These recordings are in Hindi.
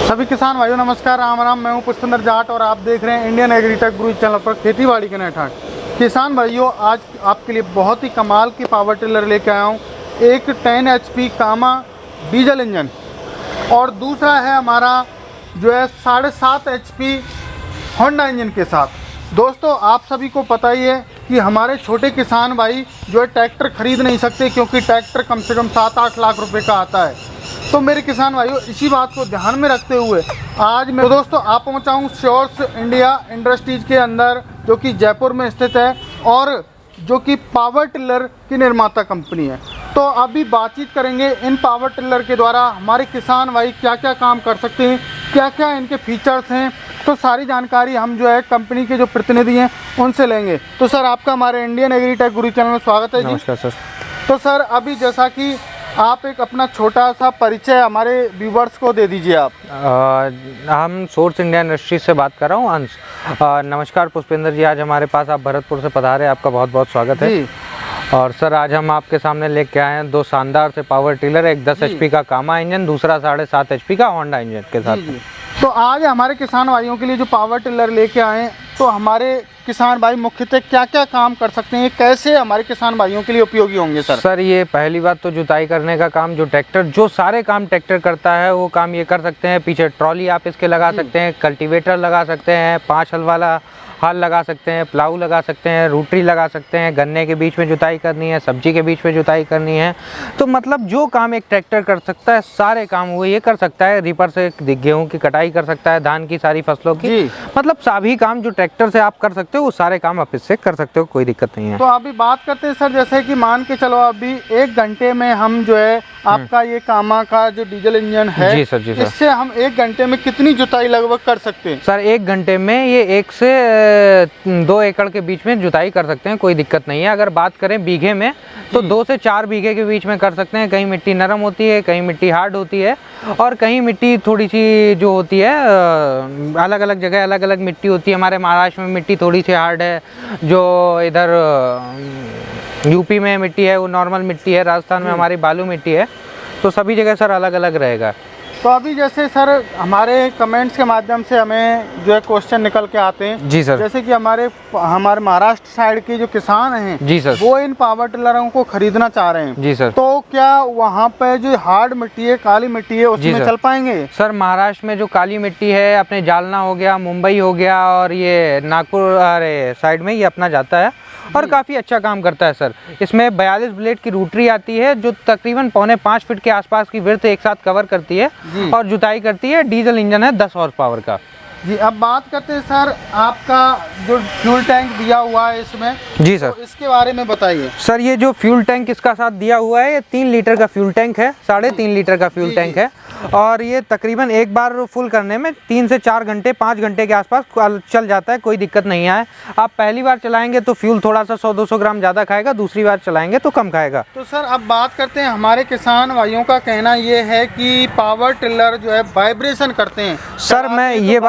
सभी किसान भाइयों नमस्कार, राम राम। मैं हूं पुष्पेंद्र जाट और आप देख रहे हैं इंडियन एग्रीटेक गुरु चैनल पर खेती-बाड़ी के नए ठाट। किसान भाइयों, आज आपके लिए बहुत ही कमाल की पावर टिलर लेके आया हूं। एक 10 HP कामा डीजल इंजन और दूसरा है हमारा जो है 7.5 HP होंडा इंजन के साथ। दोस्तों, आप सभी को पता ही है कि हमारे छोटे किसान भाई जो है ट्रैक्टर खरीद नहीं सकते, क्योंकि ट्रैक्टर कम से कम 7-8 लाख रुपए का आता है। तो मेरे किसान भाइयों, इसी बात को ध्यान में रखते हुए आज मैं दोस्तों आप पहुंचा हूं श्योर्स इंडिया इंडस्ट्रीज के अंदर, जो कि जयपुर में स्थित है और जो कि पावर टिलर की निर्माता कंपनी है। तो अभी बातचीत करेंगे इन पावर टिलर के द्वारा हमारे किसान भाई क्या क्या काम कर सकते हैं, क्या क्या इनके फीचर्स हैं। तो सारी जानकारी हम जो है कंपनी के जो प्रतिनिधि हैं उनसे लेंगे। तो सर, आपका हमारे इंडियन एग्रीटेक गुरु चैनल में स्वागत है जी। नमस्कार सर। तो सर, अभी जैसा कि आप एक अपना छोटा सा परिचय हमारे व्यूवर्स को दे दीजिए आप। हम सोर्स इंडिया इंडस्ट्रीज से बात कर रहा हूँ, अंश। नमस्कार पुष्पेंद्र जी, आज हमारे पास आप भरतपुर से पधारे, आपका बहुत बहुत स्वागत है। और सर, आज हम आपके सामने लेके आए हैं दो शानदार से पावर टिलर, एक 10 HP का कामा इंजन, दूसरा 7.5 HP का होंडा इंजन के साथ। तो आज हमारे किसान भाइयों के लिए जो पावर टिलर लेके आए, तो हमारे किसान भाई मुख्यतः क्या क्या काम कर सकते हैं, कैसे हमारे किसान भाइयों के लिए उपयोगी होंगे सर? सर, ये पहली बात तो जुताई करने का काम, जो ट्रैक्टर जो सारे काम ट्रैक्टर करता है वो काम ये कर सकते हैं। पीछे ट्रॉली आप इसके लगा सकते हैं, कल्टीवेटर लगा सकते हैं, 5 हल वाला हल लगा सकते हैं, प्लाऊ लगा सकते हैं, रोटरी लगा सकते हैं, गन्ने के बीच में जुताई करनी है, सब्जी के बीच में जुताई करनी है। तो मतलब जो काम एक ट्रैक्टर कर सकता है सारे काम वो ये कर सकता है। रीपर से गेहूं की कटाई कर सकता है, धान की सारी फसलों की, मतलब सभी काम जो ट्रैक्टर से आप कर सकते हो वो सारे काम आप इससे कर सकते हो, कोई दिक्कत नहीं है। तो अभी बात करते हैं सर, जैसे कि मान के चलो अभी 1 घंटे में हम जो है आपका ये कामा का जो डीजल इंजन है, जी सर, जी सर, इससे हम 1 घंटे में कितनी जुताई लगभग कर सकते हैं? सर, 1 घंटे में ये 1 से 2 एकड़ के बीच में जुताई कर सकते हैं, कोई दिक्कत नहीं है। अगर बात करें बीघे में तो 2 से 4 बीघे के बीच में कर सकते हैं। कहीं मिट्टी नरम होती है, कहीं मिट्टी हार्ड होती है, और कहीं मिट्टी थोड़ी सी जो होती है अलग अलग जगह अलग अलग मिट्टी होती है। हमारे महाराष्ट्र में मिट्टी थोड़ी सी हार्ड है, जो इधर यूपी में मिट्टी है वो नॉर्मल मिट्टी है, राजस्थान में हमारी बालू मिट्टी है। तो सभी जगह सर अलग अलग रहेगा। तो अभी जैसे सर हमारे कमेंट्स के माध्यम से हमें जो है क्वेश्चन निकल के आते हैं, जी सर, जैसे कि हमारे महाराष्ट्र साइड के जो किसान हैं, जी सर, वो इन पावर टिलरों को खरीदना चाह रहे हैं, जी सर। तो क्या वहाँ पे जो हार्ड मिट्टी है, काली मिट्टी है, उसमें चल पाएंगे? सर, महाराष्ट्र में जो काली मिट्टी है, अपने जालना हो गया, मुंबई हो गया, और ये नागपुर अरे साइड में ये अपना जाता है और काफ़ी अच्छा काम करता है सर। इसमें 42 ब्लेड की रोटरी आती है, जो तकरीबन 4.25 फीट के आसपास की विड्थ एक साथ कवर करती है और जुताई करती है। डीजल इंजन है 10 हॉर्स पावर का जी। अब बात करते हैं सर, आपका जो फ्यूल टैंक दिया हुआ है इसमें, जी सर, तो इसके बारे में बताइए। सर, ये जो फ्यूल टैंक इसका साथ दिया हुआ है, ये 3 लीटर का फ्यूल टैंक है, 3.5 लीटर का फ्यूल टैंक है, और ये तकरीबन एक बार फुल करने में 3 से 4 घंटे 5 घंटे के आसपास चल जाता है, कोई दिक्कत नहीं है। आप पहली बार चलाएंगे तो फ्यूल थोड़ा सा 100-200 ग्राम ज़्यादा खाएगा, दूसरी बार चलाएंगे तो कम खाएगा। तो सर, अब बात करते हैं, हमारे किसान भाइयों का कहना ये है कि पावर टिलर जो है वाइब्रेशन करते हैं। सर, मैं ये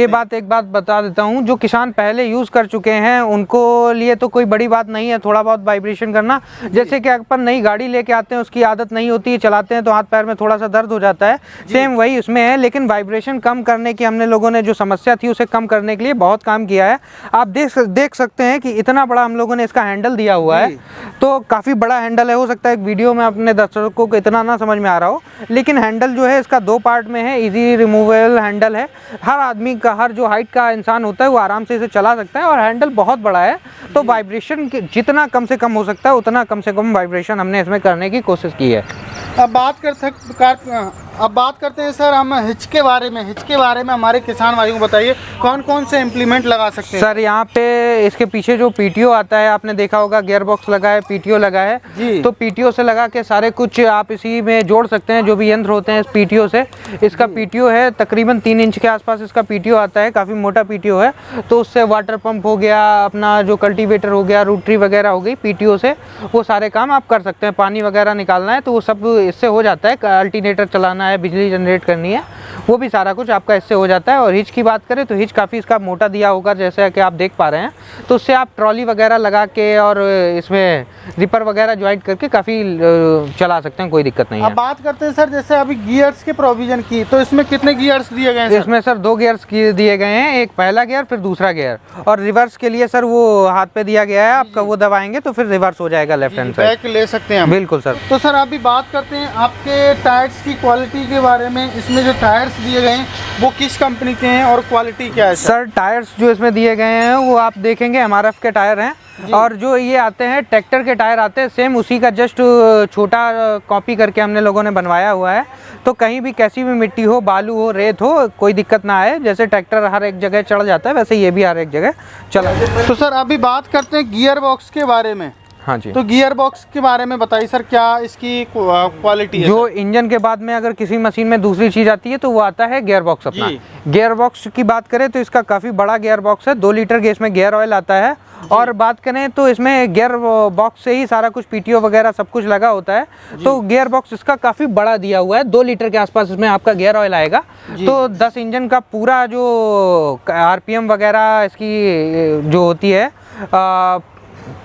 बात एक बात बता देता हूँ, जो किसान पहले यूज़ कर चुके हैं उनको लिए तो कोई बड़ी बात नहीं है थोड़ा बहुत वाइब्रेशन करना। जैसे कि अपन नई गाड़ी लेके आते हैं, उसकी आदत नहीं होती है, चलाते हैं तो हाथ पैर में थोड़ा सा दर्द हो जाता है, सेम वही उसमें है। लेकिन वाइब्रेशन कम करने की हमने लोगों ने जो समस्या थी उसे कम करने के लिए बहुत काम किया है। आप देख सकते हैं कि इतना बड़ा हम लोगों ने इसका हैंडल दिया हुआ है, तो काफ़ी बड़ा हैंडल है। हो सकता है एक वीडियो में अपने दर्शकों को इतना ना समझ में आ रहा हो, लेकिन हैंडल जो है इसका 2 पार्ट में है, इजी रिमूवेबल हैंडल है। हर आदमी का, हर जो हाइट का इंसान होता है वो आराम से इसे चला सकता है, और हैंडल बहुत बड़ा है, तो वाइब्रेशन जितना कम से कम हो सकता है उतना कम से कम वाइब्रेशन हमने इसमें करने की कोशिश की है। अब बात करते हैं सर हम हिच के बारे में। हिच के बारे में हमारे किसान भाइयों को बताइए, कौन कौन से इम्प्लीमेंट लगा सकते हैं? सर, यहाँ पे इसके पीछे जो पीटीओ आता है, आपने देखा होगा, गियर बॉक्स लगा है, पीटीओ लगा है जी। तो पीटीओ से लगा के सारे कुछ आप इसी में जोड़ सकते हैं, जो भी यंत्र होते हैं इस पीटीओ से। इसका पीटीओ है तकरीबन 3 इंच के आसपास इसका पीटीओ आता है, काफ़ी मोटा पीटीओ है। तो उससे वाटर पंप हो गया, अपना जो कल्टीवेटर हो गया, रोटरी वगैरह हो गई, पीटीओ से वो सारे काम आप कर सकते हैं। पानी वगैरह निकालना है तो वो सब इससे हो जाता है। अल्टरनेटर चलाना है, बिजली जनरेट करनी है, वो भी सारा कुछ आपका इससे हो जाता है। और हिच की बात करें तो हिच काफ़ी इसका मोटा दिया होगा, जैसे कि आप देख पा रहे हैं, तो उससे आप ट्रॉली वगैरह लगा के और इसमें रिपर वगैरह ज्वाइंट करके काफ़ी चला सकते हैं, कोई दिक्कत नहीं है। अब बात करते हैं सर, जैसे अभी गियर्स के प्रोविजन की, तो इसमें कितने गियर्स दिए गए हैं सर? इसमें सर 2 गियर्स दिए गए हैं, एक पहला गियर फिर दूसरा गियर, और रिवर्स के लिए सर वो हाथ पे दिया गया है आपका, वो दबाएंगे तो फिर रिवर्स हो जाएगा लेफ्ट हैंड साइड। बैक ले सकते हैं हम। बिल्कुल सर। तो सर अभी बात करते हैं आपके टायर्स की क्वालिटी के बारे में। इसमें जो टायर्स दिए गए हैं वो किस कंपनी के हैं और क्वालिटी क्या है सर? टायर्स जो इसमें दिए गए हैं वो आप देखेंगे MRF के टायर हैं, और जो ये आते हैं ट्रैक्टर के टायर आते हैं सेम उसी का जस्ट छोटा कॉपी करके हमने लोगों ने बनवाया हुआ है। तो कहीं भी कैसी भी मिट्टी हो, बालू हो, रेत हो, कोई दिक्कत ना आए। जैसे ट्रैक्टर हर एक जगह चढ़ जाता है वैसे ये भी हर एक जगह चला। तो सर अभी बात करते हैं गियर बॉक्स के बारे में। हाँ जी। तो गियर बॉक्स के बारे में बताइए सर, क्या इसकी क्वालिटी है? जो इंजन के बाद में अगर किसी मशीन में दूसरी चीज़ आती है तो वो आता है गियर बॉक्स अपना। गियर बॉक्स की बात करें तो इसका काफ़ी बड़ा गियर बॉक्स है, 2 लीटर के इसमें गियर ऑयल आता है। और बात करें तो इसमें गियर बॉक्स से ही सारा कुछ PTO वगैरह सब कुछ लगा होता है। तो गियर बॉक्स इसका काफ़ी बड़ा दिया हुआ है, 2 लीटर के आसपास इसमें आपका गियर ऑयल आएगा। तो 10 इंजन का पूरा जो RPM वगैरह इसकी जो होती है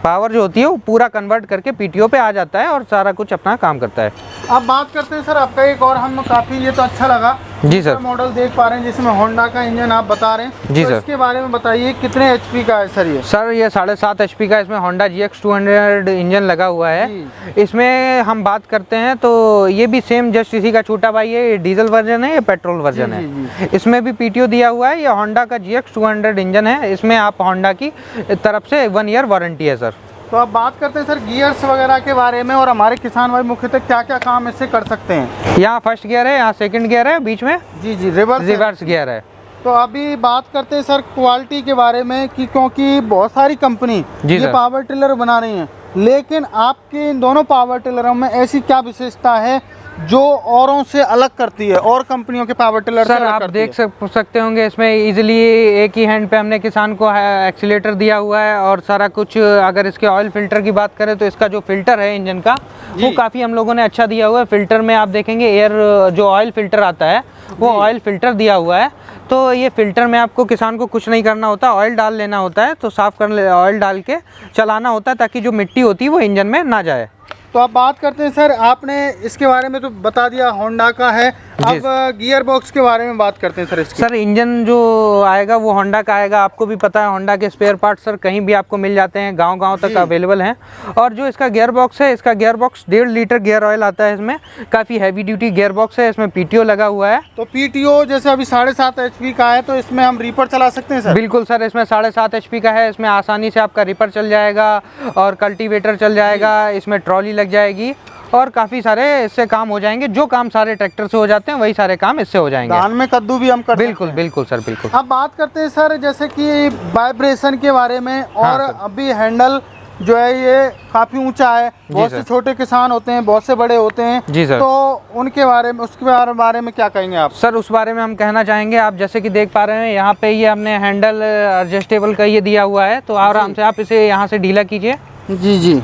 पावर जो होती है वो पूरा कन्वर्ट करके PTO पे आ जाता है और सारा कुछ अपना काम करता है। अब बात करते हैं सर आपका एक और, हम काफ़ी ये तो अच्छा लगा जी सर, मॉडल देख पा रहे हैं जिसमें होंडा का इंजन आप बता रहे हैं जी तो सर। इसके बारे में बताइए कितने HP का है सर ये? सर ये 7.5 HP का इसमें होंडा GX 200 इंजन लगा हुआ है। इसमें हम बात करते हैं तो ये भी सेम जस्ट इसी का छोटा भाई है, ये डीजल वर्जन है, ये पेट्रोल वर्जन है। इसमें भी PTO दिया हुआ है। ये होंडा का GX 200 इंजन है, इसमें आप होंडा की तरफ से 1 ईयर वारंटी है सर। तो अब बात करते हैं सर गियर्स वगैरह के बारे में, और हमारे किसान भाई मुख्यतः क्या क्या काम इससे कर सकते हैं? यहाँ फर्स्ट गियर है, यहाँ सेकंड गियर है, बीच में जी रिवर्स गियर है। तो अभी बात करते हैं सर क्वालिटी के बारे में कि क्योंकि बहुत सारी कंपनी ये पावर टिलर बना रही हैं, लेकिन आपके इन दोनों पावर टिलरों में ऐसी क्या विशेषता है जो औरों से अलग करती है, और कंपनियों के पावर टिलर सर आप देख सकते होंगे इसमें इजीली एक ही हैंड पे हमने किसान को एक्सीलेटर दिया हुआ है और सारा कुछ। अगर इसके ऑयल फिल्टर की बात करें तो इसका जो फिल्टर है इंजन का वो काफ़ी हम लोगों ने अच्छा दिया हुआ है। फिल्टर में आप देखेंगे एयर जो ऑयल फिल्टर आता है वो ऑयल फिल्टर दिया हुआ है। तो ये फिल्टर में आपको किसान को कुछ नहीं करना होता, ऑयल डाल लेना होता है, तो साफ़ कर ऑयल डाल के चलाना होता है ताकि जो मिट्टी होती है वो इंजन में ना जाए। तो अब बात करते हैं सर, आपने इसके बारे में तो बता दिया होंडा का है, अब गियर बॉक्स के बारे में बात करते हैं सर इसकी। सर इंजन जो आएगा वो होंडा का आएगा। आपको भी पता है होंडा के स्पेयर पार्ट सर कहीं भी आपको मिल जाते हैं, गांव-गांव तक अवेलेबल हैं। और जो इसका गियर बॉक्स है, इसका gear box 1.5 litre gear oil आता है इसमें, काफ़ी हैवी ड्यूटी गियर बॉक्स है। इसमें PTO लगा हुआ है। तो PTO जैसे अभी 7.5 HP का है तो इसमें हम रीपर चला सकते हैं सर? बिल्कुल सर, इसमें 7.5 HP का है। इसमें आसानी से आपका रीपर चल जाएगा और कल्टीवेटर चल जाएगा, इसमें ट्रॉली लग जाएगी और काफ़ी सारे इससे काम हो जाएंगे। जो काम सारे ट्रैक्टर से हो जाते हैं वही सारे काम इससे हो जाएंगे। धान में कद्दू भी हम कर बिल्कुल बिल्कुल सर, बिल्कुल। अब बात करते हैं सर जैसे कि वाइब्रेशन के बारे में, और अभी हैंडल जो है ये काफ़ी ऊंचा है, बहुत से छोटे किसान होते हैं, बहुत से बड़े होते हैं जी सर, तो उनके बारे में, उसके बारे में क्या कहेंगे आप? सर उस बारे में हम कहना चाहेंगे, आप जैसे कि देख पा रहे हैं यहाँ पे ये हमने हैंडल एडजस्टेबल का ये दिया हुआ है, तो आराम से आप इसे यहाँ से ढीला कीजिए। जी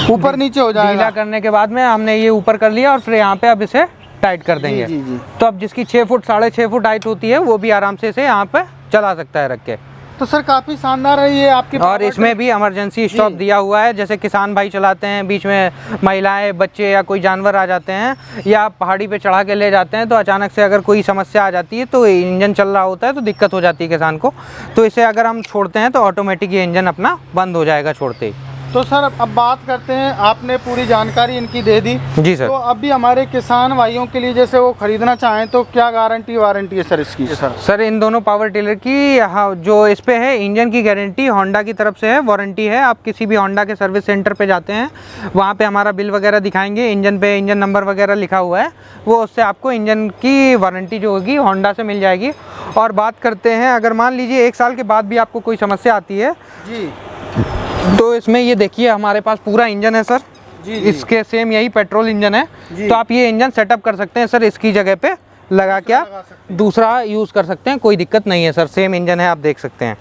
ऊपर नीचे हो जाएगा। ढीला करने के बाद में हमने ये ऊपर कर लिया और फिर यहाँ पे अब इसे टाइट कर देंगे। जी। तो अब जिसकी 6 फुट 6.5 फुट हाइट होती है वो भी आराम से इसे यहाँ पे चला सकता है रख के। तो सर काफ़ी शानदार है ये आपके। और इसमें भी इमरजेंसी स्टॉप दिया हुआ है, जैसे किसान भाई चलाते हैं, बीच में महिलाएं, बच्चे या कोई जानवर आ जाते हैं या आप पहाड़ी पे चढ़ा के ले जाते हैं, तो अचानक से अगर कोई समस्या आ जाती है तो इंजन चल रहा होता है तो दिक्कत हो जाती है किसान को। तो इसे अगर हम छोड़ते हैं तो ऑटोमेटिक ये इंजन अपना बंद हो जाएगा छोड़ते ही। तो सर अब बात करते हैं, आपने पूरी जानकारी इनकी दे दी जी सर। तो अभी हमारे किसान भाइयों के लिए जैसे वो खरीदना चाहें तो क्या गारंटी वारंटी है सर इसकी? सर इन दोनों पावर टिलर की जो इस पे है इंजन की गारंटी होंडा की तरफ से है, वारंटी है। आप किसी भी होंडा के सर्विस सेंटर पे जाते हैं, वहाँ पे हमारा बिल वगैरह दिखाएंगे, इंजन पे इंजन नंबर वगैरह लिखा हुआ है, वो उससे आपको इंजन की वारंटी जो होगी होंडा से मिल जाएगी। और बात करते हैं अगर मान लीजिए 1 साल के बाद भी आपको कोई समस्या आती है जी, तो इसमें ये देखिए हमारे पास पूरा इंजन है सर जी। इसके सेम यही पेट्रोल इंजन है, तो आप ये इंजन सेटअप कर सकते हैं सर, इसकी जगह पे लगा के आप दूसरा यूज़ कर सकते हैं, कोई दिक्कत नहीं है सर, सेम इंजन है, आप देख सकते हैं।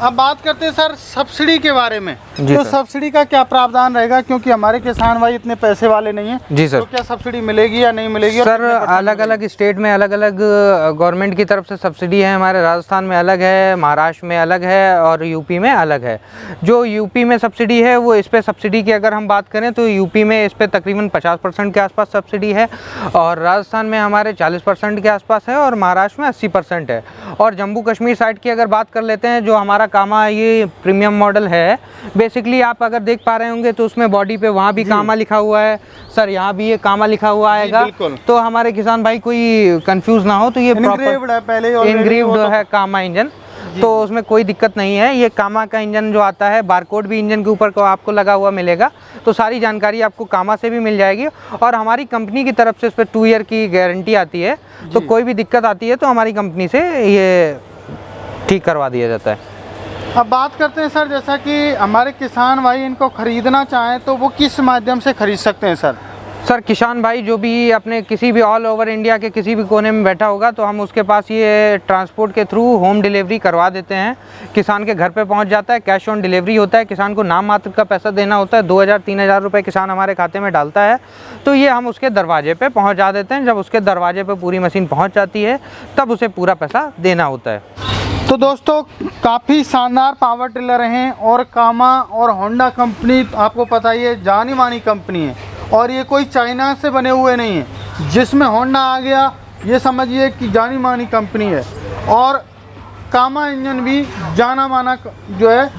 अब बात करते हैं सर सब्सिडी के बारे में। जी तो सर। सब्सिडी का क्या प्रावधान रहेगा, क्योंकि हमारे किसान भाई इतने पैसे वाले नहीं हैं। जी सर। तो क्या सब्सिडी मिलेगी या नहीं मिलेगी? और सर कितने % अलग अलग स्टेट में अलग अलग गवर्नमेंट की तरफ से सब्सिडी है। हमारे राजस्थान में अलग है, महाराष्ट्र में अलग है और यूपी में अलग है। जो यूपी में सब्सिडी है वो इस पे सब्सिडी की अगर हम बात करें तो यूपी में इस पे तकरीबन 50% के आसपास सब्सिडी है और राजस्थान में हमारे 40% के आसपास है और महाराष्ट्र में 80% है। और जम्मू कश्मीर साइड की अगर बात कर लेते हैं, जो हमारा कामा ये प्रीमियम मॉडल है, बेसिकली आप अगर देख पा रहे होंगे तो उसमें बॉडी पे वहाँ भी कामा लिखा हुआ है सर, यहाँ भी ये कामा लिखा हुआ आएगा। तो हमारे किसान भाई कोई कंफ्यूज ना हो, तो ये इनग्रेव्ड है, पहले इनग्रेव्ड है कामा इंजन, तो उसमें कोई दिक्कत नहीं है। ये कामा का इंजन जो आता है, बारकोड भी इंजन के ऊपर को आपको लगा हुआ मिलेगा, तो सारी जानकारी आपको कामा से भी मिल जाएगी। और हमारी कंपनी की तरफ से इस पर 2 ईयर की गारंटी आती है, तो कोई भी दिक्कत आती है तो हमारी कंपनी से ये ठीक करवा दिया जाता है। अब बात करते हैं सर, जैसा कि हमारे किसान भाई इनको खरीदना चाहें तो वो किस माध्यम से खरीद सकते हैं सर? सर किसान भाई जो भी अपने किसी भी ऑल ओवर इंडिया के किसी भी कोने में बैठा होगा तो हम उसके पास ये ट्रांसपोर्ट के थ्रू होम डिलीवरी करवा देते हैं। किसान के घर पे पहुंच जाता है, कैश ऑन डिलीवरी होता है। किसान को नाम मात्र का पैसा देना होता है, 2000-3000 रुपये किसान हमारे खाते में डालता है, तो ये हम उसके दरवाजे पर पहुँचा देते हैं। जब उसके दरवाजे पर पूरी मशीन पहुँच जाती है तब उसे पूरा पैसा देना होता है। तो दोस्तों काफ़ी शानदार पावर टिलर हैं और कामा और होंडा कंपनी आपको पता ही है जानी मानी कंपनी है और ये कोई चाइना से बने हुए नहीं है। जिसमें होंडा आ गया ये समझिए कि जानी मानी कंपनी है और कामा इंजन भी जाना माना जो है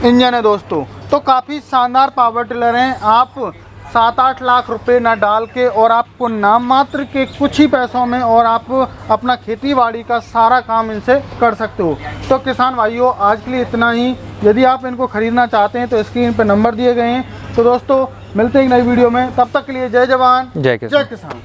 इंजन है दोस्तों। तो काफ़ी शानदार पावर टिलर हैं। आप 7-8 लाख रुपए ना डाल के और आपको नाम मात्र के कुछ ही पैसों में और आप अपना खेती बाड़ी का सारा काम इनसे कर सकते हो। तो किसान भाइयों आज के लिए इतना ही। यदि आप इनको ख़रीदना चाहते हैं तो स्क्रीन पे नंबर दिए गए हैं। तो दोस्तों मिलते हैं एक नई वीडियो में, तब तक के लिए जय जवान जय किसान। जय किसान।